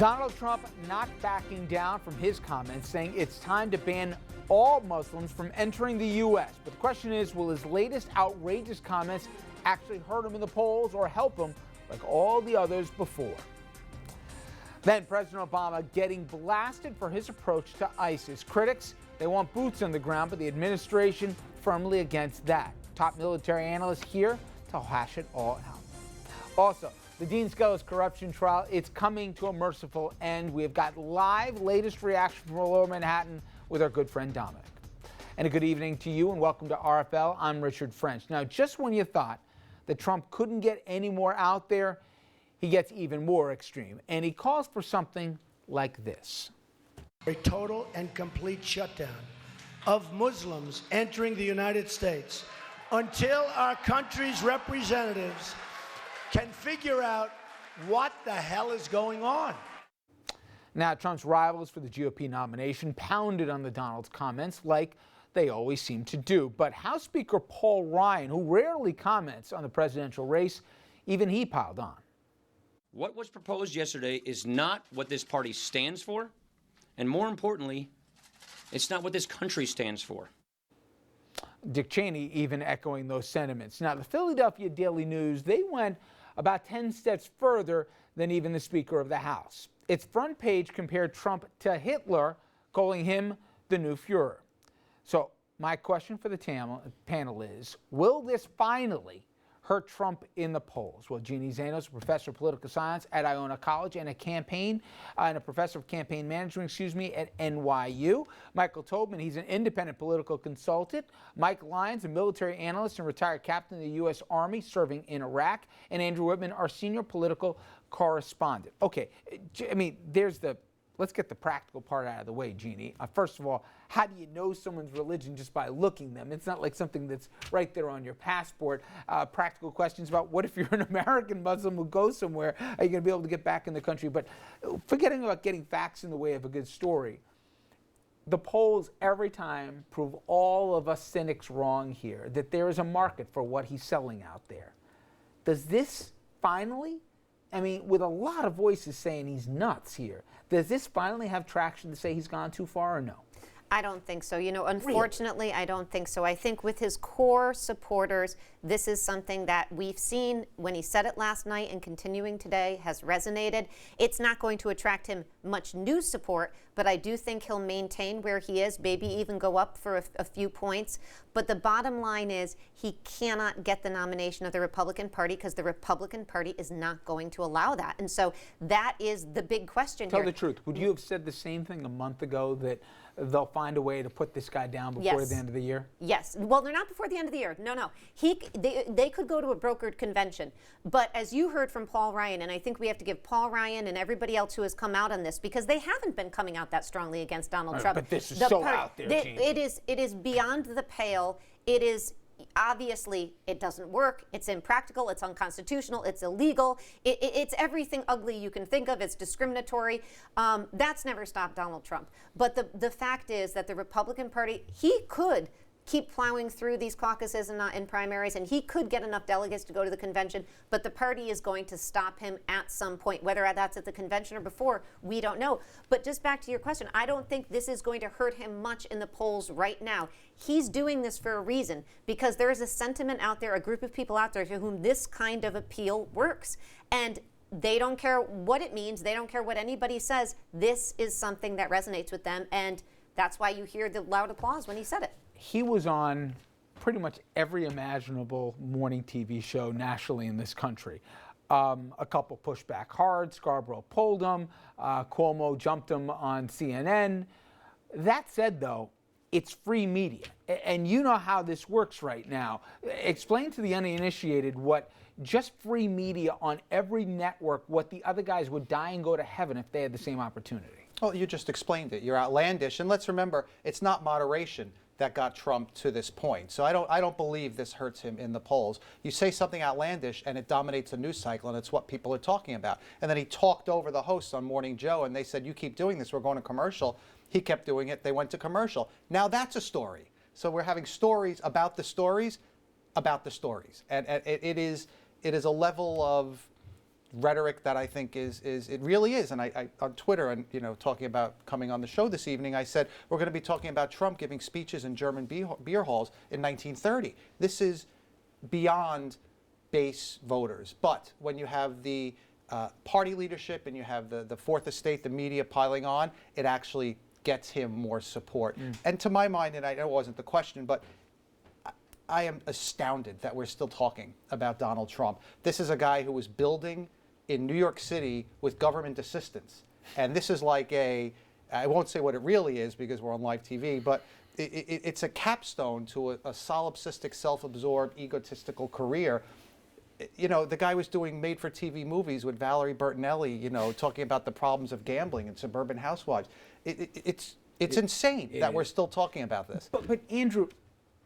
Donald Trump not backing down from his comments, saying it's time to ban all Muslims from entering the U.S. But the question is, will his latest outrageous comments actually hurt him in the polls or help him like all the others before? Then President Obama getting blasted for his approach to ISIS. Critics, they want boots on the ground, but the administration firmly against that. Top military analysts here to hash it all out. Also, the Dean Skelos corruption trial, it's coming to a merciful end. We have got live latest reaction from Lower Manhattan with our good friend Dominic. And a good evening to you and welcome to RFL. I'm Richard French. Now, just when you thought that Trump couldn't get any more out there, he gets even more extreme. And he calls for something like this. A total and complete shutdown of Muslims entering the United States until our country's representatives can figure out what the hell is going on. Now, Trump's rivals for the GOP nomination pounded on the Donald's comments like they always seem to do. But House Speaker Paul Ryan, who rarely comments on the presidential race, even he piled on. What was proposed yesterday is not what this party stands for, and more importantly, it's not what this country stands for. Dick Cheney even echoing those sentiments. Now, the Philadelphia Daily News, they went about 10 steps further than even the Speaker of the House. Its front page compared Trump to Hitler, calling him the new Fuhrer. So my question for the panel is, will this finally hurt Trump in the polls? Well, Jeannie Zanos, a professor of political science at Iona College and a professor of campaign management, at NYU. Michael Tobin, he's an independent political consultant. Mike Lyons, a military analyst and retired captain of the U.S. Army serving in Iraq. And Andrew Whitman, our senior political correspondent. Okay, I mean, let's get the practical part out of the way, Jeannie. First of all, how do you know someone's religion just by looking them? It's not like something that's right there on your passport. Practical questions about what if you're an American Muslim who goes somewhere? Are you going to be able to get back in the country? But forgetting about getting facts in the way of a good story, the polls every time prove all of us cynics wrong here, that there is a market for what he's selling out there. Does this finally, I mean, with a lot of voices saying he's nuts here, does this finally have traction to say he's gone too far or no? I don't think so. You know, unfortunately, really? I don't think so. I think with his core supporters, this is something that we've seen when he said it last night and continuing today has resonated. It's not going to attract him much new support, but I do think he'll maintain where he is, maybe even go up for a few points. But the bottom line is he cannot get the nomination of the Republican Party because the Republican Party is not going to allow that. And so that is the big question here. Tell the truth. Would you have said the same thing a month ago, that they'll find a way to put this guy down before the end of the year? Yes. Well, they're not before the end of the year. No. They could go to a brokered convention. But as you heard from Paul Ryan, and I think we have to give Paul Ryan and everybody else who has come out on this, because they haven't been coming out that strongly against Donald Trump. But this is so out there, Gene. It is beyond the pale. It is obviously, it doesn't work. It's impractical. It's unconstitutional. It's illegal. It's everything ugly you can think of. It's discriminatory. That's never stopped Donald Trump. But the fact is that the Republican Party, he could keep plowing through these caucuses and not in primaries, and he could get enough delegates to go to the convention, but the party is going to stop him at some point. Whether that's at the convention or before, we don't know. But just back to your question, I don't think this is going to hurt him much in the polls right now. He's doing this for a reason, because there is a sentiment out there, a group of people out there to whom this kind of appeal works. And they don't care what it means. They don't care what anybody says. This is something that resonates with them, and that's why you hear the loud applause when he said it. He was on pretty much every imaginable morning TV show nationally in this country. A couple pushed back hard. Scarborough pulled him. Cuomo jumped him on CNN. That said, though, it's free media. And you know how this works right now. Explain to the uninitiated what just free media on every network, what the other guys would die and go to heaven if they had the same opportunity. Well, you just explained it. You're outlandish. And let's remember, it's not moderation that got Trump to this point. So I don't believe this hurts him in the polls. You say something outlandish and it dominates the news cycle, and it's what people are talking about. And then he talked over the hosts on Morning Joe, and they said, you keep doing this, we're going to commercial. He kept doing it, they went to commercial. Now that's a story. So we're having stories about the stories about the stories. And it is a level of rhetoric that I think it really is. And I on Twitter and talking about coming on the show this evening, I said we're going to be talking about Trump giving speeches in German beer halls in 1930. This is beyond base voters. But when you have the party leadership and you have the fourth estate, the media piling on, it actually gets him more support. And to my mind, and I know it wasn't the question, but I am astounded that we're still talking about Donald Trump. This is a guy who was building in New York City with government assistance. And this is like I won't say what it really is because we're on live TV, but it's a capstone to a solipsistic, self-absorbed, egotistical career. The guy was doing made-for-TV movies with Valerie Bertinelli, talking about the problems of gambling and suburban housewives. It's insane that we're still talking about this. But Andrew,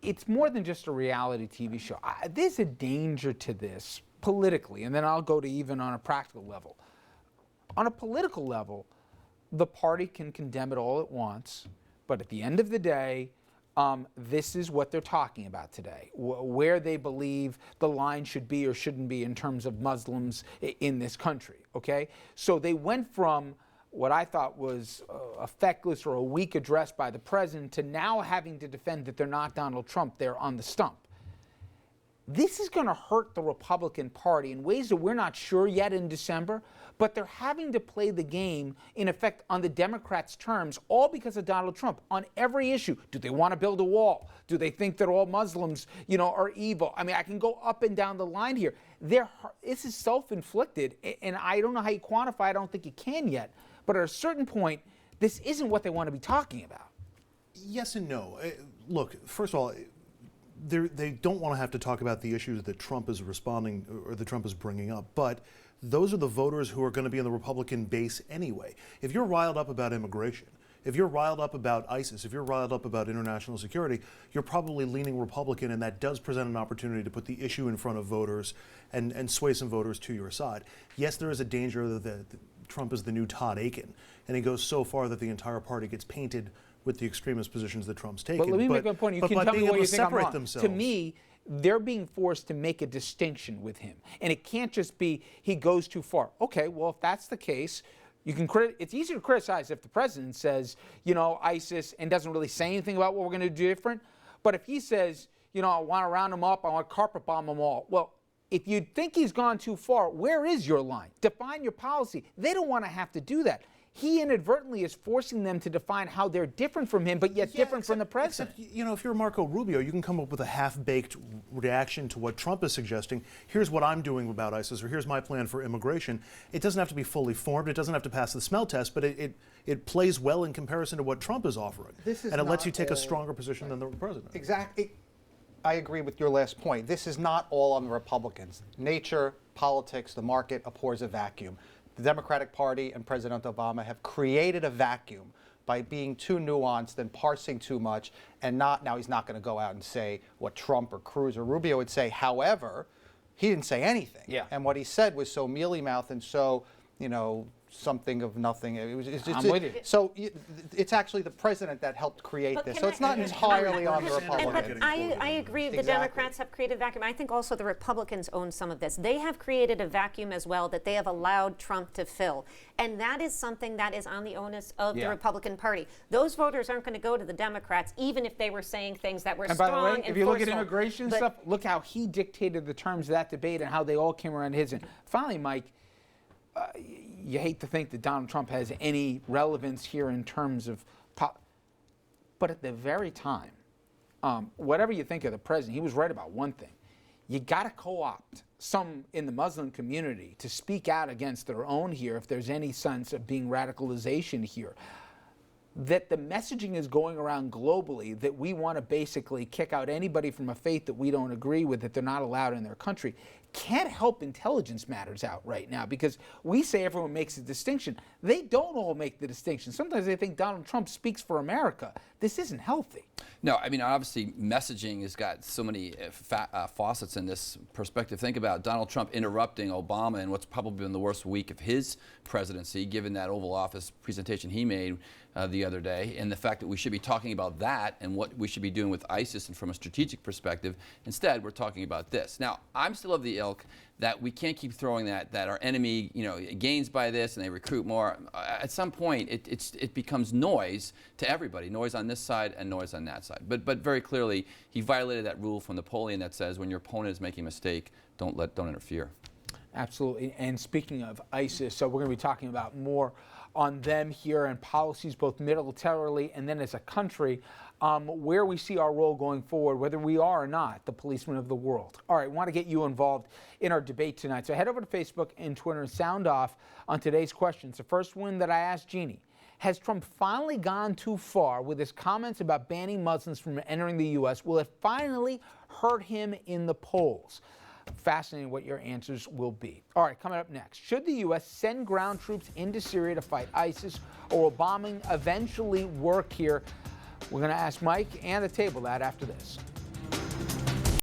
it's more than just a reality TV show. There's a danger to this politically, and then I'll go to even on a practical level. On a political level, the party can condemn it all it wants, but at the end of the day, this is what they're talking about today, where they believe the line should be or shouldn't be in terms of Muslims in this country, okay? So they went from what I thought was a feckless or a weak address by the president to now having to defend that they're not Donald Trump, they're on the stump. This is going to hurt the Republican Party in ways that we're not sure yet in December, but they're having to play the game, in effect, on the Democrats' terms, all because of Donald Trump, on every issue. Do they want to build a wall? Do they think that all Muslims, are evil? I mean, I can go up and down the line here. This is self-inflicted, and I don't know how you quantify it. I don't think you can yet. But at a certain point, this isn't what they want to be talking about. Yes and no. Look, first of all, they don't want to have to talk about the issues that Trump is responding or that Trump is bringing up, but those are the voters who are going to be in the Republican base anyway. If you're riled up about immigration, if you're riled up about ISIS, if you're riled up about international security, you're probably leaning Republican, and that does present an opportunity to put the issue in front of voters and sway some voters to your side. Yes, there is a danger that Trump is the new Todd Aiken, and he goes so far that the entire party gets painted with the extremist positions that Trump's taken. But let me make a point. You can tell me what you think I'm wrong. Themselves. To me, they're being forced to make a distinction with him. And it can't just be he goes too far. Okay, well, if that's the case, it's easy to criticize if the president says, ISIS and doesn't really say anything about what we're going to do different. But if he says, I want to round them up, I want to carpet bomb them all. Well, if you think he's gone too far, where is your line? Define your policy. They don't want to have to do that. He inadvertently is forcing them to define how they're different from him, but yet different from the president. Except, if you're Marco Rubio, you can come up with a half-baked reaction to what Trump is suggesting. Here's what I'm doing about ISIS, or here's my plan for immigration. It doesn't have to be fully formed. It doesn't have to pass the smell test, but it plays well in comparison to what Trump is offering. And it lets you take a stronger position than the president. Exactly. I agree with your last point. This is not all on the Republicans. Nature, politics, the market abhors a vacuum. The Democratic Party and President Obama have created a vacuum by being too nuanced and parsing too much, and now he's not going to go out and say what Trump or Cruz or Rubio would say. However, he didn't say anything. Yeah. And what he said was so mealy-mouthed and so, something of nothing. I'm with you. So it's actually the president that helped create this. So it's not entirely on the Republicans. But I agree the Democrats have created a vacuum. I think also the Republicans own some of this. They have created a vacuum as well that they have allowed Trump to fill. And that is something that is on the onus of the Republican Party. Those voters aren't going to go to the Democrats, even if they were saying things that were strong and forceful. And by the way, if you look at immigration stuff, look how he dictated the terms of that debate and how they all came around his end. Finally, Mike, you hate to think that Donald Trump has any relevance here in terms of but at the very time, whatever you think of the president, he was right about one thing. You got to co-opt some in the Muslim community to speak out against their own here if there's any sense of being radicalization here. That the messaging is going around globally that we want to basically kick out anybody from a faith that we don't agree with, that they're not allowed in their country, can't help intelligence matters out right now, because we say everyone makes a distinction. They don't all make the distinction. Sometimes they think Donald Trump speaks for America. This isn't healthy. No, I mean, obviously, messaging has got so many faucets in this perspective. Think about Donald Trump interrupting Obama in what's probably been the worst week of his presidency, given that Oval Office presentation he made the other day, and the fact that we should be talking about that and what we should be doing with ISIS and from a strategic perspective. Instead, we're talking about this. Now, I'm still of the ilk ilk, that we can't keep throwing that our enemy, gains by this and they recruit more. At some point, it becomes noise to everybody, noise on this side and noise on that side. But very clearly, he violated that rule from Napoleon that says when your opponent is making a mistake, don't interfere. Absolutely. And speaking of ISIS, so we're going to be talking about more on them here and policies both militarily and then as a country, where we see our role going forward, whether we are or not the policeman of the world. All right, want to get you involved in our debate tonight. So head over to Facebook and Twitter and sound off on today's questions. The first one that I asked Jeannie: has Trump finally gone too far with his comments about banning Muslims from entering the U.S.? Will it finally hurt him in the polls? Fascinating what your answers will be. All right, coming up next. Should the U.S. send ground troops into Syria to fight ISIS, or will bombing eventually work here? We're going to ask Mike and the table that after this.